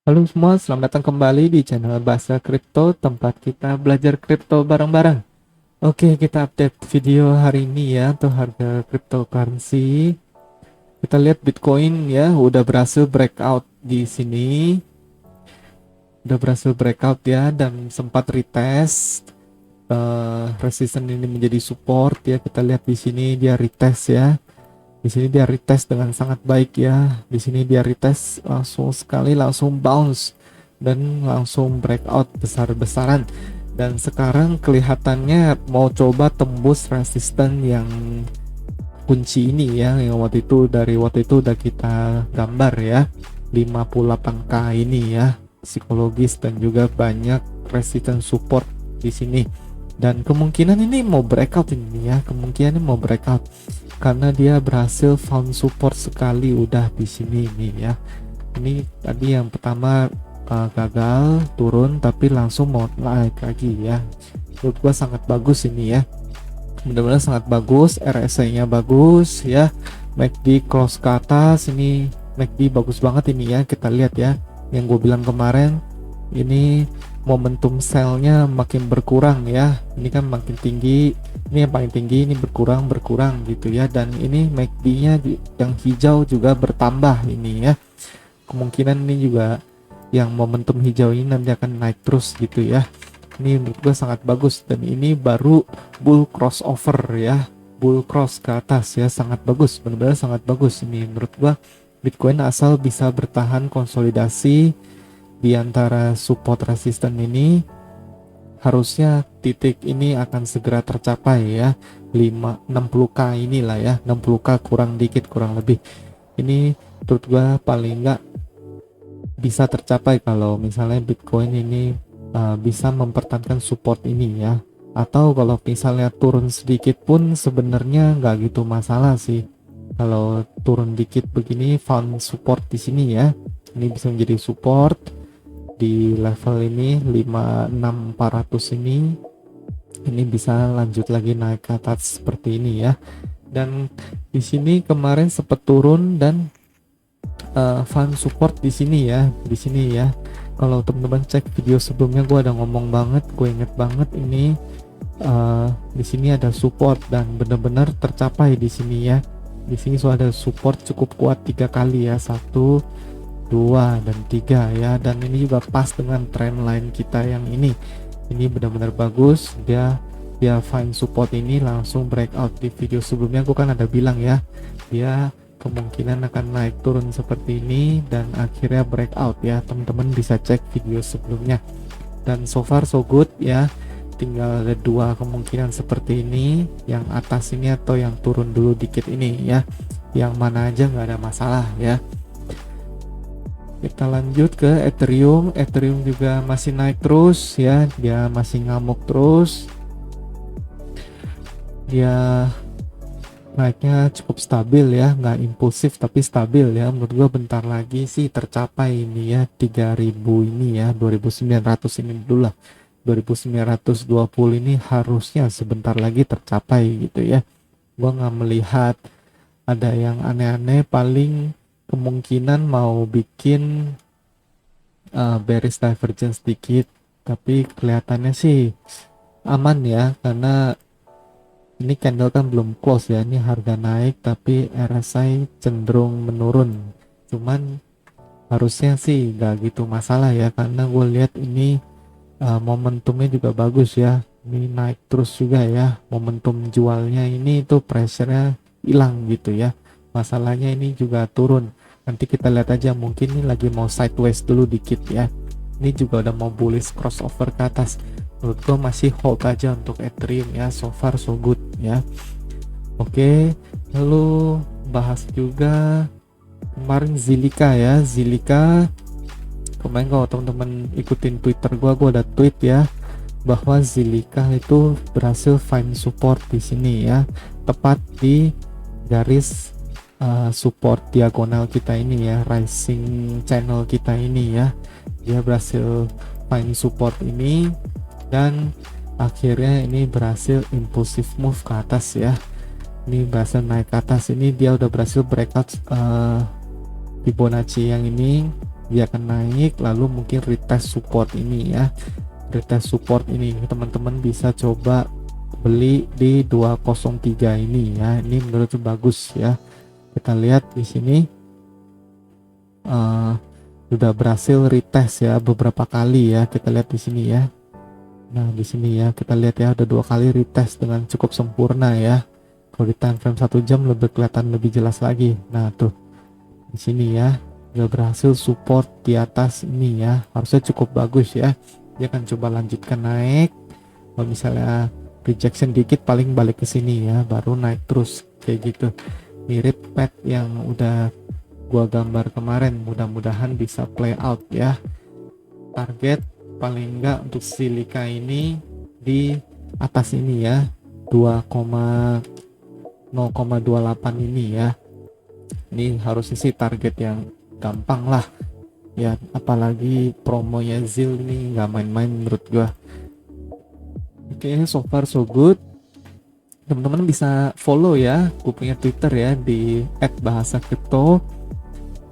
Halo semua, selamat datang kembali di channel Bahasa Kripto, tempat kita belajar kripto bareng-bareng. Oke, kita update video hari ini ya untuk harga cryptocurrency. Kita lihat Bitcoin ya, udah berhasil breakout di sini. Udah berhasil breakout ya dan sempat retest resistance ini menjadi support ya. Kita lihat di sini dia retest ya. Di sini dia retest dengan sangat baik ya. Di sini dia retest langsung sekali langsung bounce dan langsung breakout besar-besaran. Dan sekarang kelihatannya mau coba tembus resisten yang kunci ini ya, yang waktu itu udah kita gambar ya. 58K ini ya, psikologis dan juga banyak resistance support di sini. Dan kemungkinan ini mau breakout ini ya, kemungkinan ini mau breakout karena dia berhasil found support sekali udah di sini nih ya. Ini tadi yang pertama gagal turun tapi langsung mau naik lagi ya. Menurut gua sangat bagus ini ya. Benar-benar sangat bagus, RSI-nya bagus ya. MACD cross ke atas, ini MACD bagus banget ini ya. Kita lihat ya, yang gue bilang kemarin ini momentum sell-nya makin berkurang ya. Ini kan makin tinggi, ini yang paling tinggi, ini berkurang gitu ya. Dan ini MACD-nya yang hijau juga bertambah ini ya. Kemungkinan ini juga yang momentum hijau ini nanti akan naik terus gitu ya. Ini menurut gue sangat bagus, dan ini baru bull crossover ya, bull cross ke atas ya, sangat bagus, benar-benar sangat bagus ini menurut gue. Bitcoin asal bisa bertahan konsolidasi di antara support resisten ini, harusnya titik ini akan segera tercapai ya. 60k inilah ya, 60k kurang dikit, kurang lebih ini menurut gue paling enggak bisa tercapai kalau misalnya Bitcoin ini bisa mempertahankan support ini ya. Atau kalau misalnya turun sedikit pun sebenarnya nggak gitu masalah sih. Kalau turun dikit begini, found support di sini ya, ini bisa menjadi support di level ini 56400 ini bisa lanjut lagi naik ke atas seperti ini ya. Dan di sini kemarin sempat turun dan fund support di sini ya, di sini ya. Kalau teman-teman cek video sebelumnya, gue ada ngomong banget, gue inget banget ini di sini ada support dan benar-benar tercapai di sini ya. Di sini sudah ada support cukup kuat 3 kali ya, 1, 2, dan 3 ya. Dan ini juga pas dengan trend line kita yang ini benar-benar bagus. Dia find support ini langsung breakout. Di video sebelumnya gue kan ada bilang ya, dia kemungkinan akan naik turun seperti ini dan akhirnya breakout ya. Teman-teman bisa cek video sebelumnya, dan so far so good ya. Tinggal ada 2 kemungkinan seperti ini, yang atas ini atau yang turun dulu dikit ini ya. Yang mana aja nggak ada masalah ya. Kita lanjut ke Ethereum. Ethereum juga masih naik terus ya, dia masih ngamuk terus, dia naiknya cukup stabil ya, nggak impulsif tapi stabil ya. Menurut gua bentar lagi sih tercapai ini ya, 3000 ini ya, 2900 ini dulu lah, 2920 ini harusnya sebentar lagi tercapai gitu ya. Gua nggak melihat ada yang aneh-aneh, paling kemungkinan mau bikin bearish divergence sedikit, tapi kelihatannya sih aman ya, karena ini candle kan belum close ya, ini harga naik tapi RSI cenderung menurun. Cuman harusnya sih gak gitu masalah ya, karena gue lihat ini momentumnya juga bagus ya. Ini naik terus juga ya, momentum jualnya ini tuh pressure-nya hilang gitu ya. Masalahnya ini juga turun. Nanti kita lihat aja, mungkin ini lagi mau sideways dulu dikit ya. Ini juga udah mau bullish crossover ke atas. Menurut gue masih hold aja untuk Ethereum ya, so far so good ya. Oke, lalu bahas juga kemarin Zilliqa ya. Zilliqa kemarin, kalau teman-teman ikutin Twitter gue ada tweet ya, bahwa Zilliqa itu berhasil find support di sini ya, tepat di garis support diagonal kita ini ya, rising channel kita ini ya. Dia berhasil find support ini dan akhirnya ini berhasil impulsive move ke atas ya. Ini berhasil naik ke atas, ini dia udah berhasil breakout Fibonacci yang ini dia akan naik, lalu mungkin retest support ini ya. Retest support ini teman-teman bisa coba beli di 203 ini ya. Ini menurut bagus ya. Kita lihat di sini sudah berhasil retest ya beberapa kali ya. Kita lihat di sini ya. Nah, di sini ya kita lihat ya, ada 2 kali retest dengan cukup sempurna ya. Kalau di time frame 1 jam lebih kelihatan lebih jelas lagi. Nah, tuh di sini ya udah berhasil support di atas ini ya. Harusnya cukup bagus ya. Dia akan coba lanjutkan naik. Kalau misalnya rejection dikit paling balik ke sini ya, baru naik terus kayak gitu. Mirip pad yang udah gua gambar kemarin, mudah-mudahan bisa play out ya. Target paling enggak untuk silika ini di atas ini ya, 2,0,28 ini ya. Ini harusnya sih target yang gampang lah ya, apalagi promonya ZIL ini nggak main-main menurut gua. Oke, so far so good. Teman-teman bisa follow ya, gue punya Twitter ya di @bahasakripto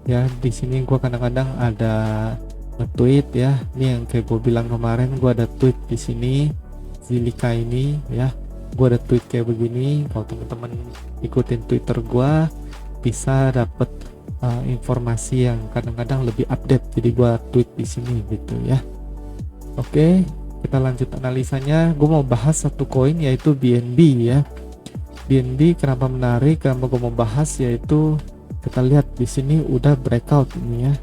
ya. Di sini gua kadang-kadang ada nge-tweet ya. Ini yang kayak gue bilang kemarin, gue ada tweet di sini Zilika ini ya. Gue ada tweet kayak begini. Kalau teman-teman ikutin Twitter gue bisa dapet informasi yang kadang-kadang lebih update. Jadi gue tweet di sini gitu ya. Oke, kita lanjut analisanya. Gue mau bahas satu koin yaitu BNB ya. BNB kenapa menarik? Kenapa gue mau bahas yaitu kita lihat di sini udah breakout ini ya.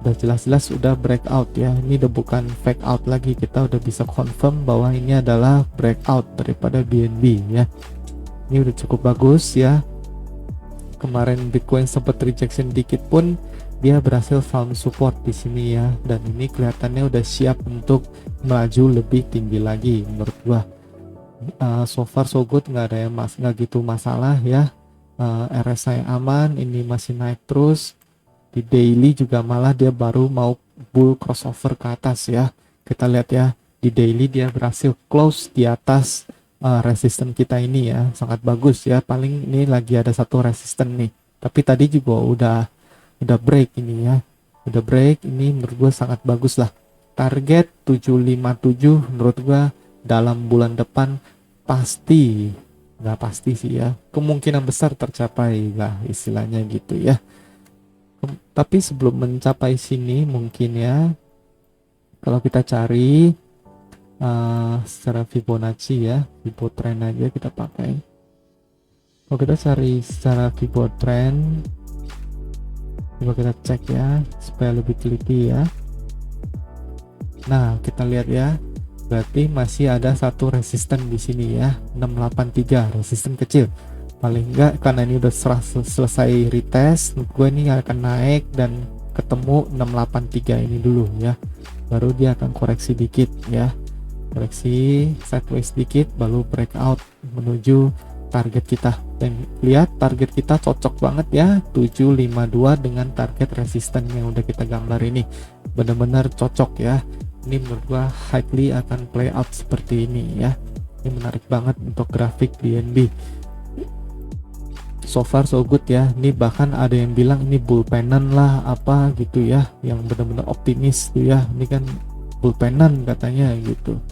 Udah jelas-jelas udah breakout ya. Ini udah bukan fake out lagi, kita udah bisa confirm bahwa ini adalah breakout daripada BNB ya. Ini udah cukup bagus ya. Kemarin Bitcoin sempat rejection dikit pun dia berhasil found support di sini ya, dan ini kelihatannya udah siap untuk melaju lebih tinggi lagi menurut gua. So far so good, nggak ada yang nggak gitu masalah ya. RSI aman, ini masih naik terus. Di daily juga malah dia baru mau bull crossover ke atas ya. Kita lihat ya, di daily dia berhasil close di atas resisten kita ini ya, sangat bagus ya. Paling ini lagi ada satu resisten nih, tapi tadi juga udah break ini ya, udah break. Ini menurut gue sangat bagus lah. Target 757 menurut gue dalam bulan depan pasti, nggak pasti sih ya, kemungkinan besar tercapai lah istilahnya gitu ya. Tapi sebelum mencapai sini mungkin ya, kalau kita cari secara Fibonacci ya, Fibo trend aja kita pakai. Kalau kita cari secara Fibo trend, coba kita cek ya supaya lebih teliti ya. Nah, kita lihat ya, berarti masih ada satu resisten di sini ya, 683, resisten kecil. Paling enggak karena ini udah selesai retest, gue ini akan naik dan ketemu 683 ini dulu ya, baru dia akan koreksi dikit ya, koreksi sideways dikit, baru breakout menuju target kita. Dan lihat target kita cocok banget ya, 752 dengan target resisten yang udah kita gambar ini, benar-benar cocok ya. Ini menurut gua highly akan play out seperti ini ya. Ini menarik banget untuk grafik BNB. So far so good ya. Ini bahkan ada yang bilang ini bull pennant lah apa gitu ya, yang benar-benar optimis tuh ya. Ini kan bull pennant katanya gitu.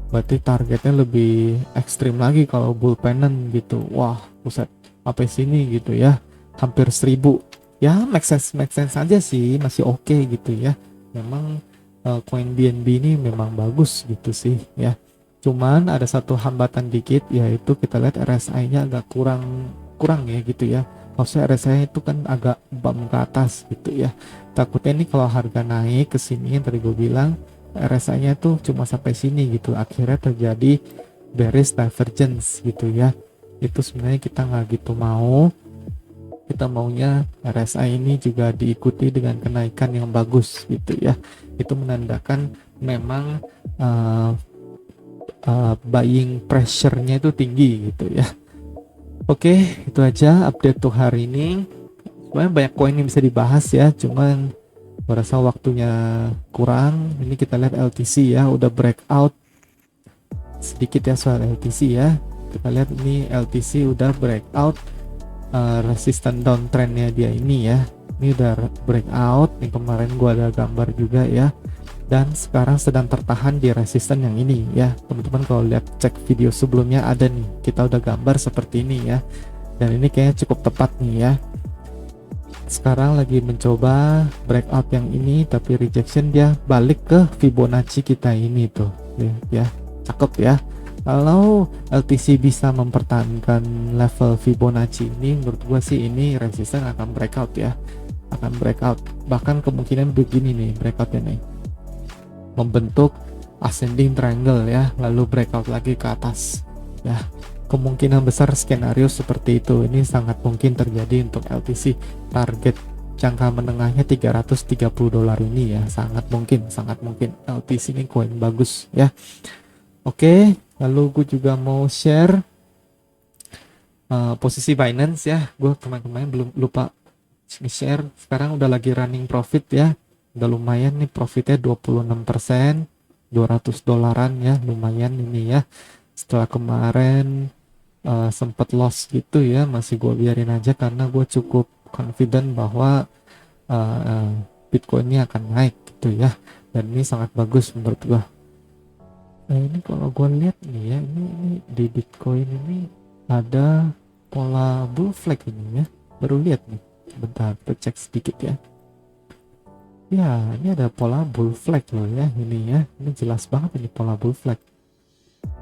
Berarti targetnya lebih ekstrim lagi kalau bull pennant gitu. Wah, buset, sampai sini gitu ya. Hampir 1000. Ya, make sense aja sih, masih oke gitu ya. Memang koin BNB ini memang bagus gitu sih ya. Cuman ada satu hambatan dikit, yaitu kita lihat RSI-nya agak kurang ya gitu ya. Maksudnya RSI itu kan agak bump ke atas gitu ya. Takutnya ini kalau harga naik ke sini yang tadi gue bilang, RSI-nya tuh cuma sampai sini gitu. Akhirnya terjadi bearish divergence gitu ya. Itu sebenarnya kita nggak gitu mau. Kita maunya RSI ini juga diikuti dengan kenaikan yang bagus gitu ya. Itu menandakan memang buying pressure-nya itu tinggi gitu ya. Oke, itu aja update untuk hari ini. Sebenarnya banyak koin yang bisa dibahas ya, cuman merasa waktunya kurang. Ini kita lihat LTC ya, udah breakout sedikit ya soal LTC ya. Kita lihat ini LTC udah breakout resisten downtrendnya dia ini ya. Ini udah breakout, yang kemarin gua ada gambar juga ya, dan sekarang sedang tertahan di resisten yang ini ya teman-teman. Kalau lihat cek video sebelumnya ada nih, kita udah gambar seperti ini ya, dan ini kayaknya cukup tepat nih ya. Sekarang lagi mencoba breakout yang ini tapi rejection, dia balik ke Fibonacci kita ini tuh ya, cakep ya. Kalau LTC bisa mempertahankan level Fibonacci ini, menurut gua sih ini resisten akan breakout ya, akan breakout. Bahkan kemungkinan begini nih breakoutnya nih, membentuk ascending triangle ya, lalu breakout lagi ke atas ya. Kemungkinan besar skenario seperti itu, ini sangat mungkin terjadi untuk LTC. Target jangka menengahnya 330 dolar ini ya, sangat mungkin LTC ini koin bagus ya. Oke, lalu gue juga mau share posisi Binance ya. Gue kemarin belum lupa share, sekarang udah lagi running profit ya, udah lumayan nih profitnya 26%, 200 dolaran ya, lumayan ini ya. Setelah kemarin sempat loss gitu ya, masih gue biarin aja karena gue cukup confident bahwa Bitcoin ini akan naik gitu ya, dan ini sangat bagus menurut gue. Nah ini kalau gue lihat nih ya, ini di Bitcoin ini ada pola bull flag ini ya, baru lihat nih, bentar kita cek sedikit ya. Ya ini ada pola bull flag loh ya, ini ya, ini jelas banget ini pola bull flag.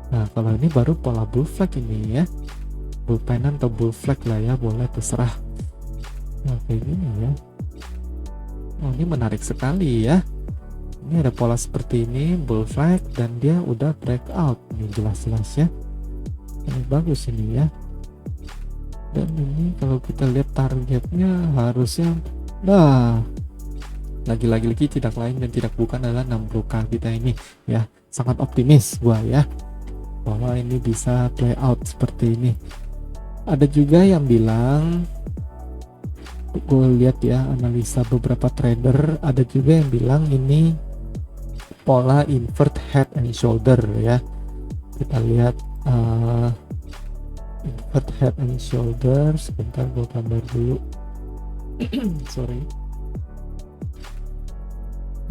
Nah kalau ini baru pola bull flag ini ya, bull pennant atau bull flag lah ya, boleh terserah. Nah kayak gini ya. Oh ini menarik sekali ya, ini ada pola seperti ini bull flag dan dia udah breakout, ini jelas-jelas ya, ini bagus ini ya. Dan ini kalau kita lihat targetnya harusnya, nah lagi-lagi tidak lain dan tidak bukan adalah 60k kita ini ya. Sangat optimis gua ya bahwa ini bisa play out seperti ini. Ada juga yang bilang, gue lihat ya analisa beberapa trader, ada juga yang bilang ini pola invert head and shoulder ya. Kita lihat invert head and shoulder, sebentar gue gambar dulu. Sorry.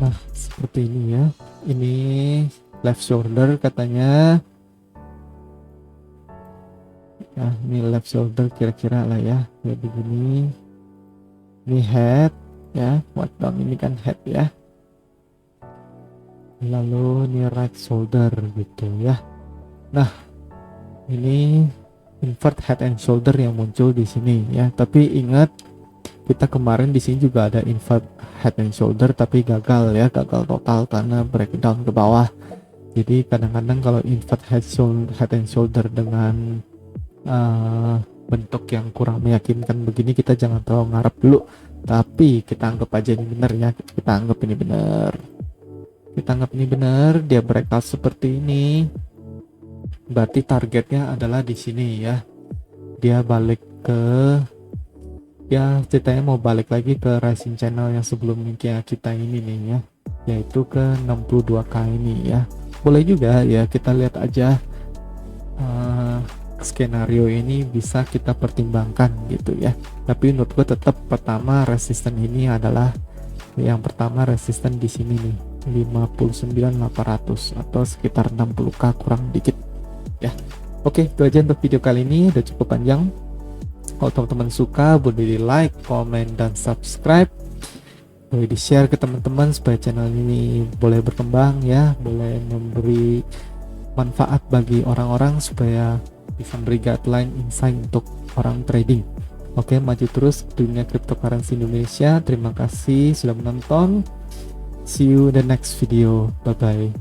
Nah seperti ini ya, ini left shoulder katanya ya, ini left shoulder kira-kira lah ya, kayak begini. Ini head ya, what down ini kan head ya, lalu ini right shoulder gitu ya. Nah ini invert head and shoulder yang muncul di sini ya, tapi ingat kita kemarin di sini juga ada invert head and shoulder tapi gagal ya, gagal total karena breakdown ke bawah. Jadi kadang-kadang kalau invert head and shoulder dengan bentuk yang kurang meyakinkan begini, kita jangan terlalu ngarep dulu, tapi kita anggap aja ini benar ya, kita anggap ini benar, dia breakout seperti ini, berarti targetnya adalah di sini ya, dia balik ke, ya ceritanya mau balik lagi ke rising channel yang sebelumnya kita ini nih ya, yaitu ke 62k ini ya. Boleh juga ya kita lihat aja skenario ini bisa kita pertimbangkan gitu ya. Tapi menurut gue tetap pertama resisten ini adalah yang pertama, resisten di sini nih 59.800 atau sekitar 60k kurang dikit ya. Oke, itu aja untuk video kali ini, udah cukup panjang. Kalau teman-teman suka boleh di like, komen, dan subscribe, boleh di share ke teman-teman supaya channel ini boleh berkembang ya, boleh memberi manfaat bagi orang-orang supaya bisa beri guideline insight untuk orang trading. Oke, maju terus dunia cryptocurrency Indonesia. Terima kasih sudah menonton. See you in the next video. Bye bye.